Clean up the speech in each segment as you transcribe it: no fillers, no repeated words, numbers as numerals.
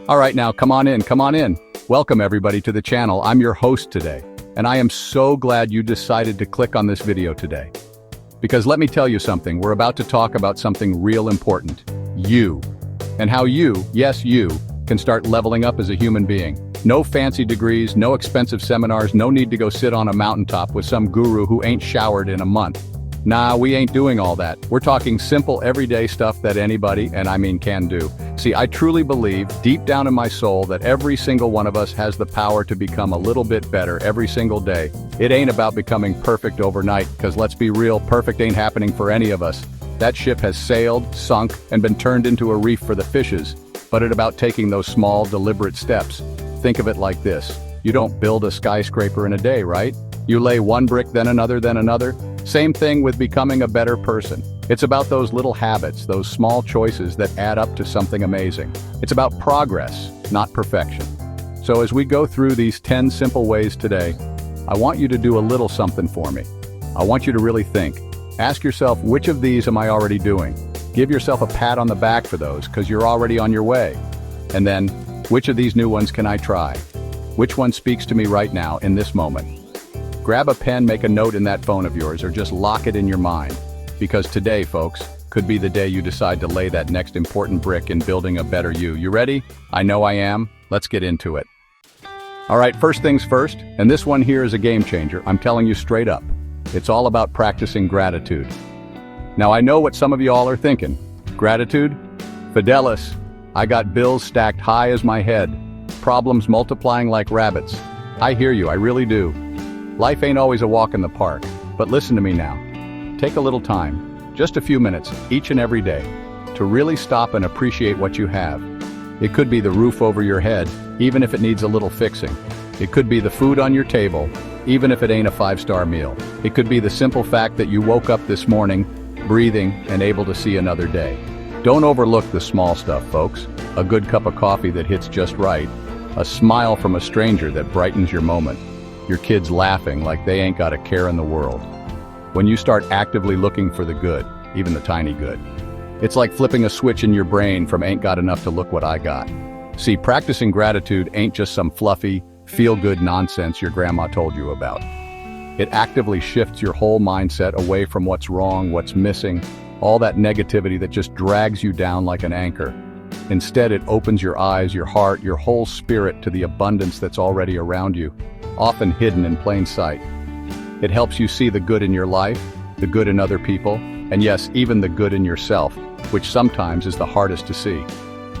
All right, now come on in, come on in. Welcome everybody to the channel. I'm your host today, and I am so glad you decided to click on this video today. Because let me tell you something, we're about to talk about something real important. You. And how you, yes you, can start leveling up as a human being. No fancy degrees, no expensive seminars, no need to go sit on a mountaintop with some guru who ain't showered in a month. Nah, we ain't doing all that. We're talking simple, everyday stuff that anybody, and I mean can do. See, I truly believe, deep down in my soul, that every single one of us has the power to become a little bit better every single day. It ain't about becoming perfect overnight, because let's be real, perfect ain't happening for any of us. That ship has sailed, sunk, and been turned into a reef for the fishes. But it's about taking those small, deliberate steps. Think of it like this. You don't build a skyscraper in a day, right? You lay one brick, then another, then another. Same thing with becoming a better person. It's about those little habits, those small choices that add up to something amazing. It's about progress, not perfection. So as we go through these 10 simple ways today, I want you to do a little something for me. I want you to really think. Ask yourself, which of these am I already doing? Give yourself a pat on the back for those, because you're already on your way. And then, which of these new ones can I try? Which one speaks to me right now, in this moment? Grab a pen, make a note in that phone of yours, or just lock it in your mind. Because today, folks, could be the day you decide to lay that next important brick in building a better you. You ready? I know I am. Let's get into it. All right, first things first, and this one here is a game changer. I'm telling you straight up. It's all about practicing gratitude. Now, I know what some of y'all are thinking. Gratitude? Fidelis. I got bills stacked high as my head. Problems multiplying like rabbits. I hear you, I really do. Life ain't always a walk in the park, but listen to me now. Take a little time, just a few minutes, each and every day, to really stop and appreciate what you have. It could be the roof over your head, even if it needs a little fixing. It could be the food on your table, even if it ain't a 5-star meal. It could be the simple fact that you woke up this morning, breathing and able to see another day. Don't overlook the small stuff, folks. A good cup of coffee that hits just right. A smile from a stranger that brightens your moment. Your kids laughing like they ain't got a care in the world. When you start actively looking for the good, even the tiny good. It's like flipping a switch in your brain from ain't got enough to look what I got. See, practicing gratitude ain't just some fluffy, feel-good nonsense your grandma told you about. It actively shifts your whole mindset away from what's wrong, what's missing, all that negativity that just drags you down like an anchor. Instead, it opens your eyes, your heart, your whole spirit to the abundance that's already around you, often hidden in plain sight. It helps you see the good in your life, the good in other people, and yes, even the good in yourself, which sometimes is the hardest to see.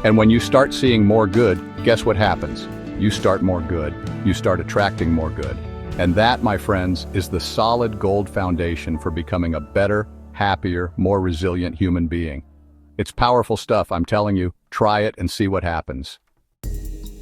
And when you start seeing more good, guess what happens? You start more good, you start attracting more good. And that, my friends, is the solid gold foundation for becoming a better, happier, more resilient human being. It's powerful stuff, I'm telling you. Try it and see what happens.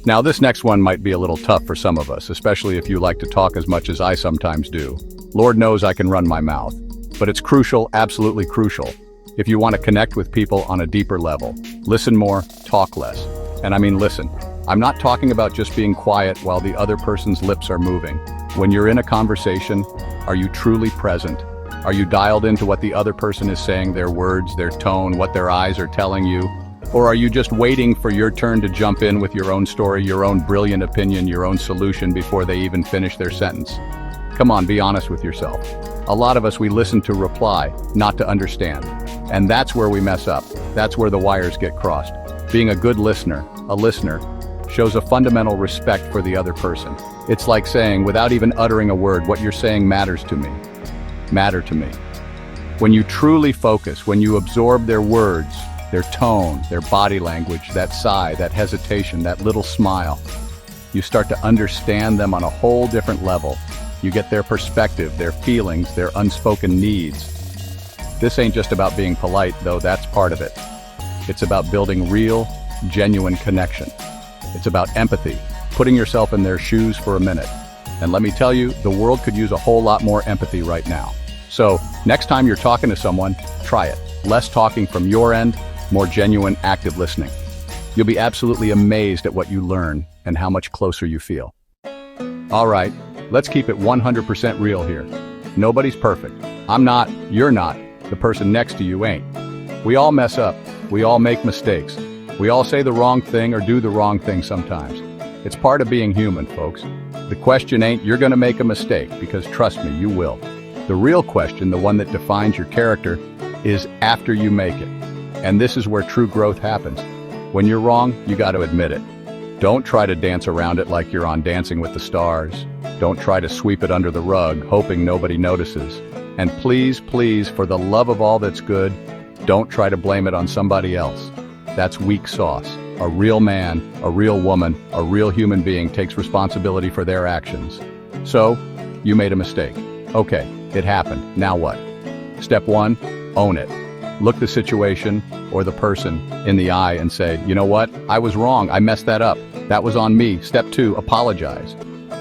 Now, this next one might be a little tough for some of us, especially if you like to talk as much as I sometimes do. Lord knows I can run my mouth. But it's crucial, absolutely crucial, if you want to connect with people on a deeper level. Listen more, talk less. And I mean listen. I'm not talking about just being quiet while the other person's lips are moving. When you're in a conversation, are you truly present? Are you dialed into what the other person is saying, their words, their tone, what their eyes are telling you? Or are you just waiting for your turn to jump in with your own story, your own brilliant opinion, your own solution before they even finish their sentence? Come on, be honest with yourself. A lot of us, we listen to reply, not to understand. And that's where we mess up. That's where the wires get crossed. Being a good listener, shows a fundamental respect for the other person. It's like saying, without even uttering a word, what you're saying matters to me. Matter to me. When you truly focus, when you absorb their words, their tone, their body language, that sigh, that hesitation, that little smile, you start to understand them on a whole different level. You get their perspective, their feelings, their unspoken needs. This ain't just about being polite, though that's part of it. It's about building real, genuine connection. It's about empathy, putting yourself in their shoes for a minute. And let me tell you, the world could use a whole lot more empathy right now. So, next time you're talking to someone, try it. Less talking from your end, more genuine, active listening. You'll be absolutely amazed at what you learn and how much closer you feel. All right, let's keep it 100% real here. Nobody's perfect. I'm not, you're not, the person next to you ain't. We all mess up. We all make mistakes. We all say the wrong thing or do the wrong thing sometimes. It's part of being human, folks. The question ain't you're gonna make a mistake, because trust me, you will. The real question, the one that defines your character, is after you make it. And this is where true growth happens. When you're wrong, you gotta admit it. Don't try to dance around it like you're on Dancing with the Stars. Don't try to sweep it under the rug, hoping nobody notices. And please, please, for the love of all that's good, don't try to blame it on somebody else. That's weak sauce. A real man, a real woman, a real human being takes responsibility for their actions. So, you made a mistake. Okay, it happened. Now what? Step 1, own it. Look the situation or the person in the eye and say, you know what? I was wrong. I messed that up. That was on me. Step 2, apologize.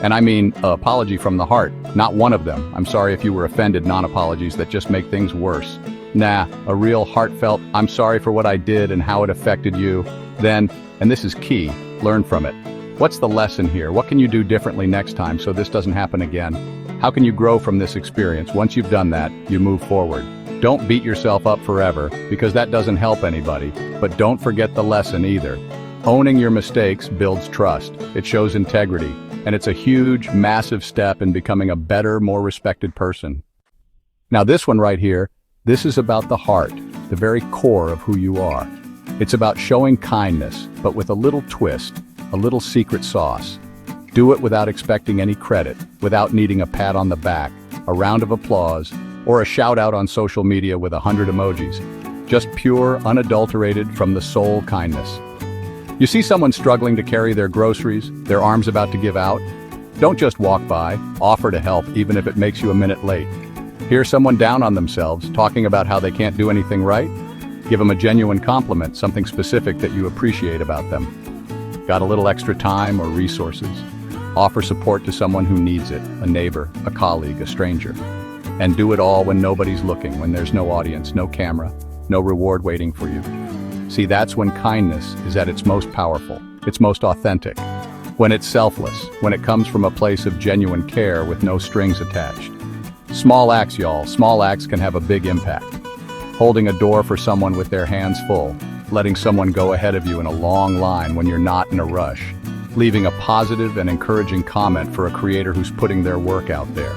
And I mean, apology from the heart, not one of them. I'm sorry if you were offended, non-apologies that just make things worse. Nah, a real heartfelt, I'm sorry for what I did and how it affected you. Then, and this is key, learn from it. What's the lesson here? What can you do differently next time so this doesn't happen again? How can you grow from this experience? Once you've done that, you move forward. Don't beat yourself up forever, because that doesn't help anybody. But don't forget the lesson either. Owning your mistakes builds trust. It shows integrity. And it's a huge, massive step in becoming a better, more respected person. Now this one right here, this is about the heart, the very core of who you are. It's about showing kindness, but with a little twist, a little secret sauce. Do it without expecting any credit, without needing a pat on the back, a round of applause, or a shout out on social media with 100 emojis. Just pure, unadulterated, from the soul kindness. You see someone struggling to carry their groceries, their arms about to give out? Don't just walk by, offer to help even if it makes you a minute late. Hear someone down on themselves, talking about how they can't do anything right? Give them a genuine compliment, something specific that you appreciate about them. Got a little extra time or resources? Offer support to someone who needs it, a neighbor, a colleague, a stranger. And do it all when nobody's looking, when there's no audience, no camera, no reward waiting for you. See, that's when kindness is at its most powerful, its most authentic. When it's selfless, when it comes from a place of genuine care with no strings attached. Small acts, y'all, small acts can have a big impact. Holding a door for someone with their hands full, letting someone go ahead of you in a long line when you're not in a rush, leaving a positive and encouraging comment for a creator who's putting their work out there.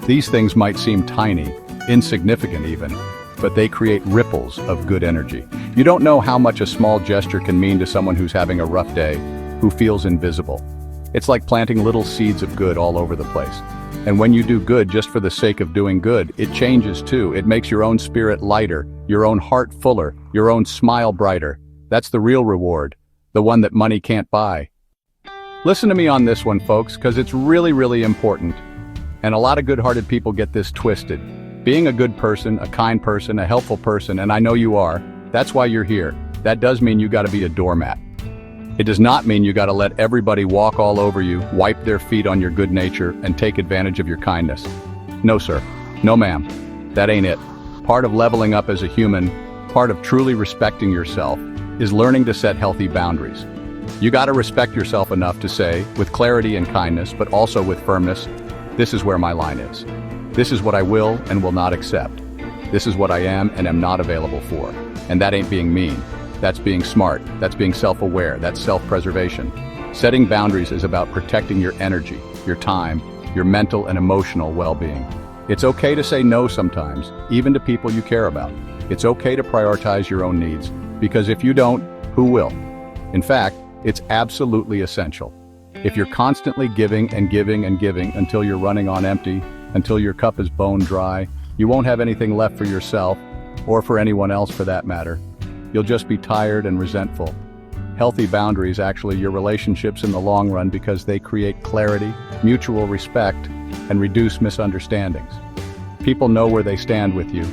These things might seem tiny, insignificant even, but they create ripples of good energy. You don't know how much a small gesture can mean to someone who's having a rough day, who feels invisible. It's like planting little seeds of good all over the place. And when you do good just for the sake of doing good, it changes too. It makes your own spirit lighter, your own heart fuller, your own smile brighter. That's the real reward, the one that money can't buy. Listen to me on this one, folks, because it's really, really important. And a lot of good-hearted people get this twisted. Being a good person, a kind person, a helpful person, and I know you are, that's why you're here. That does mean you gotta be a doormat. It does not mean you gotta let everybody walk all over you, wipe their feet on your good nature, and take advantage of your kindness. No, sir. No, ma'am. That ain't it. Part of leveling up as a human, part of truly respecting yourself, is learning to set healthy boundaries. You gotta respect yourself enough to say, with clarity and kindness, but also with firmness, this is where my line is. This is what I will and will not accept. This is what I am and am not available for. And that ain't being mean. That's being smart. That's being self-aware. That's self-preservation. Setting boundaries is about protecting your energy, your time, your mental and emotional well-being. It's okay to say no sometimes, even to people you care about. It's okay to prioritize your own needs, because if you don't, who will? In fact, it's absolutely essential. If you're constantly giving and giving and giving until you're running on empty, until your cup is bone dry, you won't have anything left for yourself, or for anyone else for that matter. You'll just be tired and resentful. Healthy boundaries actually your relationships in the long run, because they create clarity, mutual respect, and reduce misunderstandings. People know where they stand with you,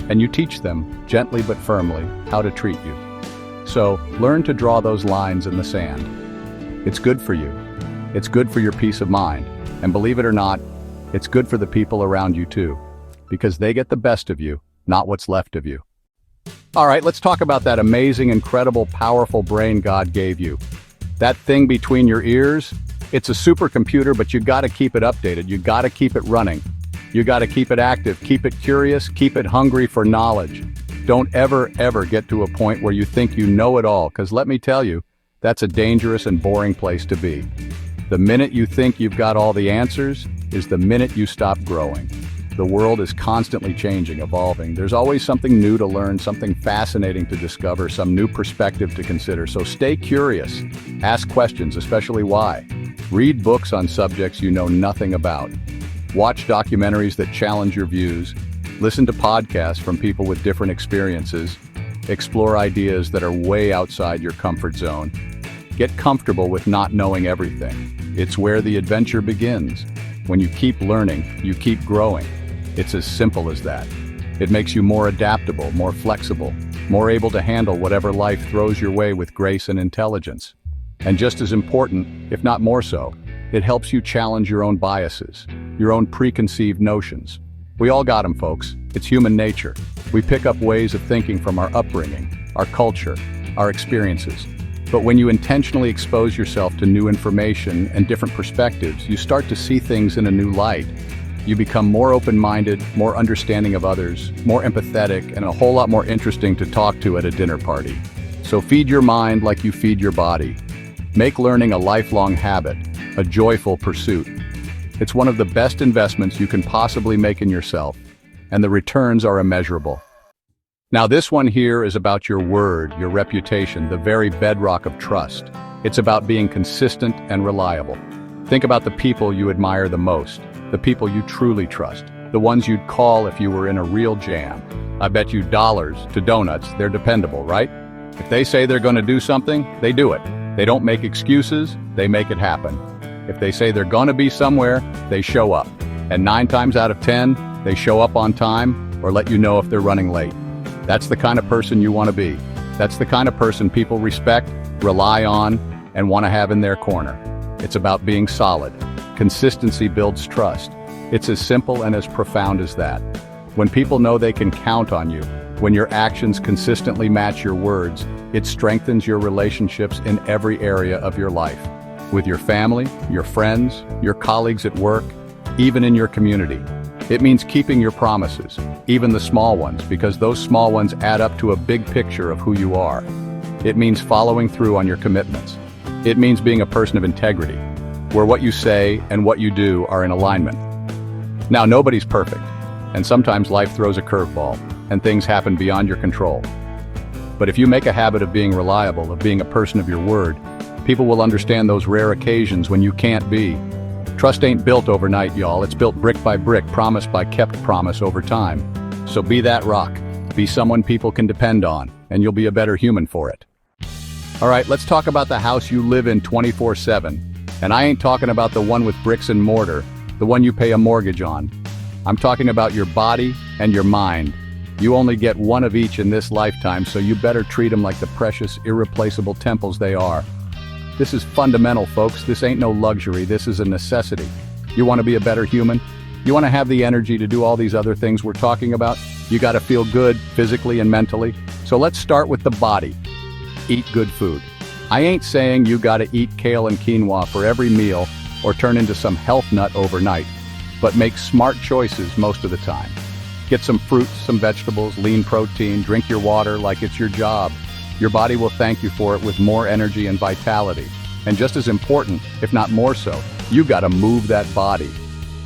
and you teach them, gently but firmly, how to treat you. So, learn to draw those lines in the sand. It's good for you. It's good for your peace of mind. And believe it or not, it's good for the people around you too, because they get the best of you, not what's left of you. All right, let's talk about that amazing, incredible, powerful brain God gave you. That thing between your ears, it's a supercomputer, but you gotta keep it updated. You gotta keep it running. You gotta keep it active, keep it curious, keep it hungry for knowledge. Don't ever get to a point where you think you know it all, because let me tell you, that's a dangerous and boring place to be. The minute you think you've got all the answers is the minute you stop growing. The world is constantly changing, evolving. There's always something new to learn, something fascinating to discover, some new perspective to consider. So stay curious. Ask questions, especially why. Read books on subjects you know nothing about. Watch documentaries that challenge your views. Listen to podcasts from people with different experiences. Explore ideas that are way outside your comfort zone. Get comfortable with not knowing everything. It's where the adventure begins. When you keep learning, you keep growing. It's as simple as that. It makes you more adaptable, more flexible, more able to handle whatever life throws your way with grace and intelligence. And just as important, if not more so, it helps you challenge your own biases, your own preconceived notions. We all got them, folks. It's human nature. We pick up ways of thinking from our upbringing, our culture, our experiences. But when you intentionally expose yourself to new information and different perspectives, you start to see things in a new light. You become more open-minded, more understanding of others, more empathetic, and a whole lot more interesting to talk to at a dinner party. So feed your mind like you feed your body. Make learning a lifelong habit, a joyful pursuit. It's one of the best investments you can possibly make in yourself, and the returns are immeasurable. Now this one here is about your word, your reputation, the very bedrock of trust. It's about being consistent and reliable. Think about the people you admire the most, the people you truly trust, the ones you'd call if you were in a real jam. I bet you dollars to donuts they're dependable, right? If they say they're going to do something, they do it. They don't make excuses, they make it happen. If they say they're going to be somewhere, they show up. And 9 times out of 10, they show up on time or let you know if they're running late. That's the kind of person you want to be. That's the kind of person people respect, rely on, and want to have in their corner. It's about being solid. Consistency builds trust. It's as simple and as profound as that. When people know they can count on you, when your actions consistently match your words, it strengthens your relationships in every area of your life. With your family, your friends, your colleagues at work, even in your community. It means keeping your promises, even the small ones, because those small ones add up to a big picture of who you are. It means following through on your commitments. It means being a person of integrity, where what you say and what you do are in alignment. Now, nobody's perfect, and sometimes life throws a curveball, and things happen beyond your control. But if you make a habit of being reliable, of being a person of your word, people will understand those rare occasions when you can't be. Trust ain't built overnight, y'all. It's built brick by brick, promise by kept promise over time. So be that rock. Be someone people can depend on, and you'll be a better human for it. All right, let's talk about the house you live in 24/7. And I ain't talking about the one with bricks and mortar, the one you pay a mortgage on. I'm talking about your body and your mind. You only get one of each in this lifetime, so you better treat them like the precious, irreplaceable temples they are. This is fundamental, folks. This ain't no luxury. This is a necessity. You want to be a better human? You want to have the energy to do all these other things we're talking about? You got to feel good physically and mentally. So let's start with the body. Eat good food. I ain't saying you got to eat kale and quinoa for every meal or turn into some health nut overnight, but make smart choices most of the time. Get some fruits, some vegetables, lean protein, drink your water like it's your job. Your body will thank you for it with more energy and vitality. And just as important, if not more so, you gotta move that body.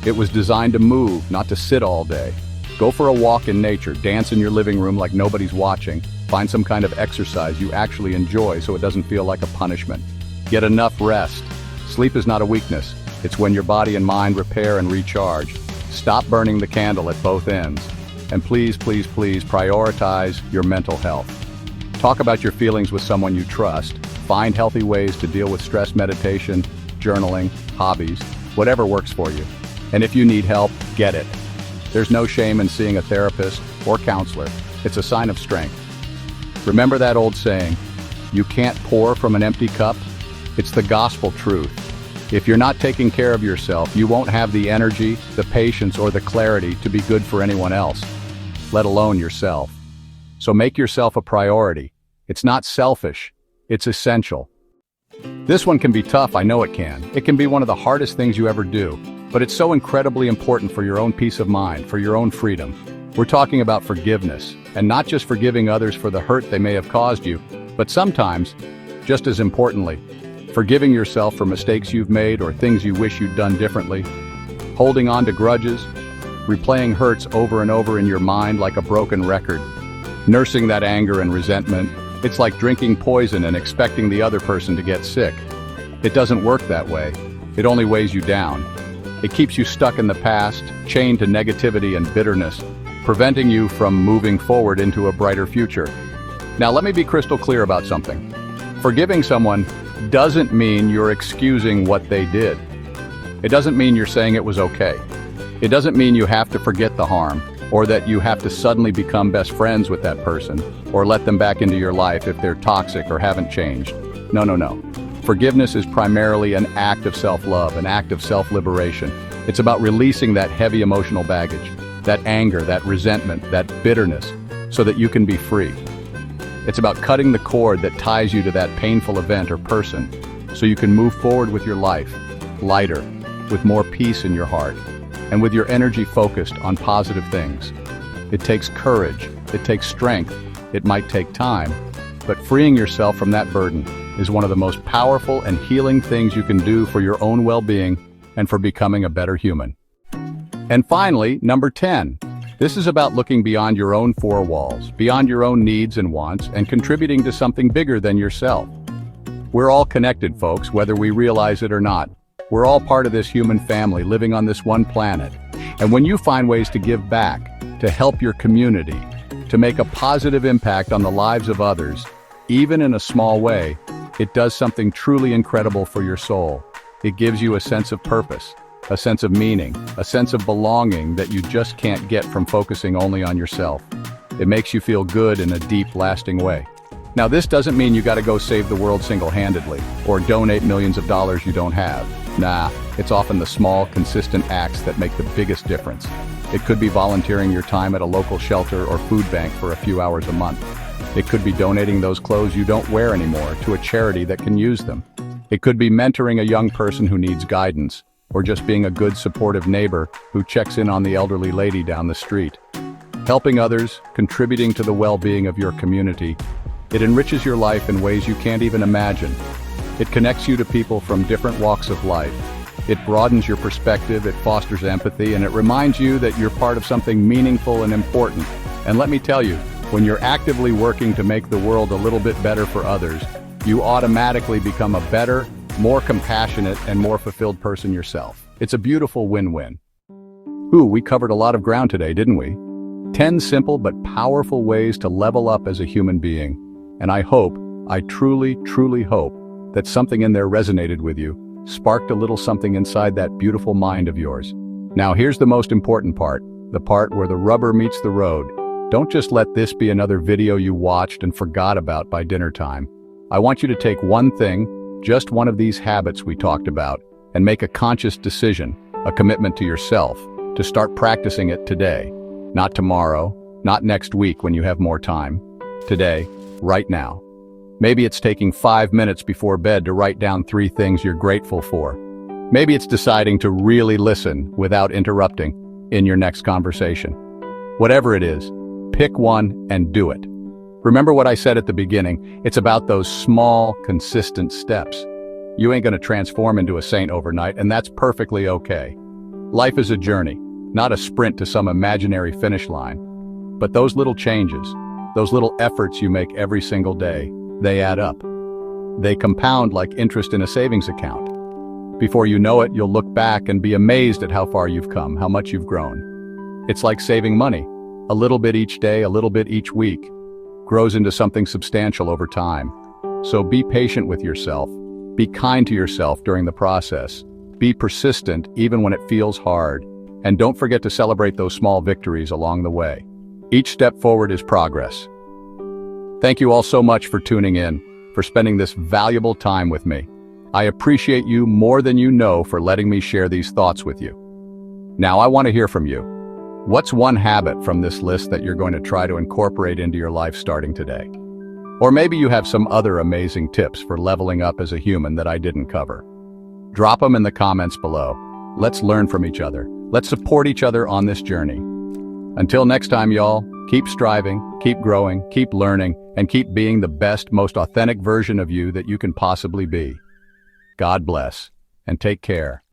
It was designed to move, not to sit all day. Go for a walk in nature, dance in your living room like nobody's watching. Find some kind of exercise you actually enjoy so it doesn't feel like a punishment. Get enough rest. Sleep is not a weakness. It's when your body and mind repair and recharge. Stop burning the candle at both ends. And please, please, please prioritize your mental health. Talk about your feelings with someone you trust. Find healthy ways to deal with stress, meditation, journaling, hobbies, whatever works for you. And if you need help, get it. There's no shame in seeing a therapist or counselor. It's a sign of strength. Remember that old saying, you can't pour from an empty cup? It's the gospel truth. If you're not taking care of yourself, you won't have the energy, the patience, or the clarity to be good for anyone else, let alone yourself. So make yourself a priority. It's not selfish, it's essential. This one can be tough, I know it can. It can be one of the hardest things you ever do, but it's so incredibly important for your own peace of mind, for your own freedom. We're talking about forgiveness, and not just forgiving others for the hurt they may have caused you, but sometimes, just as importantly, forgiving yourself for mistakes you've made or things you wish you'd done differently. Holding on to grudges, replaying hurts over and over in your mind like a broken record, nursing that anger and resentment. It's like drinking poison and expecting the other person to get sick. It doesn't work that way. It only weighs you down. It keeps you stuck in the past, chained to negativity and bitterness, preventing you from moving forward into a brighter future. Now let me be crystal clear about something. Forgiving someone doesn't mean you're excusing what they did. It doesn't mean you're saying it was okay. It doesn't mean you have to forget the harm, or that you have to suddenly become best friends with that person, or let them back into your life if they're toxic or haven't changed. No, no, no. Forgiveness is primarily an act of self-love, an act of self-liberation. It's about releasing that heavy emotional baggage, that anger, that resentment, that bitterness, so that you can be free. It's about cutting the cord that ties you to that painful event or person, so you can move forward with your life, lighter, with more peace in your heart, and with your energy focused on positive things. It takes courage, it takes strength, it might take time, but freeing yourself from that burden is one of the most powerful and healing things you can do for your own well-being and for becoming a better human. And finally, number 10. This is about looking beyond your own four walls, beyond your own needs and wants, and contributing to something bigger than yourself. We're all connected, folks, whether we realize it or not. We're all part of this human family living on this one planet. And when you find ways to give back, to help your community, to make a positive impact on the lives of others, even in a small way, it does something truly incredible for your soul. It gives you a sense of purpose, a sense of meaning, a sense of belonging that you just can't get from focusing only on yourself. It makes you feel good in a deep, lasting way. Now, this doesn't mean you gotta go save the world single-handedly, or donate millions of dollars you don't have. Nah, it's often the small, consistent acts that make the biggest difference. It could be volunteering your time at a local shelter or food bank for a few hours a month. It could be donating those clothes you don't wear anymore to a charity that can use them. It could be mentoring a young person who needs guidance, or just being a good, supportive neighbor who checks in on the elderly lady down the street. Helping others, contributing to the well-being of your community, it enriches your life in ways you can't even imagine. It connects you to people from different walks of life. It broadens your perspective, it fosters empathy, and it reminds you that you're part of something meaningful and important. And let me tell you, when you're actively working to make the world a little bit better for others, you automatically become a better, more compassionate, and more fulfilled person yourself. It's a beautiful win-win. Ooh, we covered a lot of ground today, didn't we? 10 simple but powerful ways to level up as a human being. And I truly, truly hope that something in there resonated with you, sparked a little something inside that beautiful mind of yours. Now here's the most important part, the part where the rubber meets the road. Don't just let this be another video you watched and forgot about by dinner time. I want you to take one thing, just one of these habits we talked about, and make a conscious decision, a commitment to yourself, to start practicing it today. Not tomorrow, not next week when you have more time. Today, right now. Maybe it's taking 5 minutes before bed to write down 3 things you're grateful for. Maybe it's deciding to really listen without interrupting in your next conversation. Whatever it is, pick one and do it. Remember what I said at the beginning, it's about those small, consistent steps. You ain't gonna transform into a saint overnight, and that's perfectly okay. Life is a journey, not a sprint to some imaginary finish line. But those little changes, those little efforts you make every single day, they add up. They compound like interest in a savings account. Before you know it, you'll look back and be amazed at how far you've come, how much you've grown. It's like saving money. A little bit each day, a little bit each week, grows into something substantial over time. So be patient with yourself. Be kind to yourself during the process. Be persistent even when it feels hard. And don't forget to celebrate those small victories along the way. Each step forward is progress. Thank you all so much for tuning in, for spending this valuable time with me. I appreciate you more than you know for letting me share these thoughts with you. Now I want to hear from you. What's one habit from this list that you're going to try to incorporate into your life starting today? Or maybe you have some other amazing tips for leveling up as a human that I didn't cover. Drop them in the comments below. Let's learn from each other. Let's support each other on this journey. Until next time, y'all, keep striving, keep growing, keep learning, and keep being the best, most authentic version of you that you can possibly be. God bless, and take care.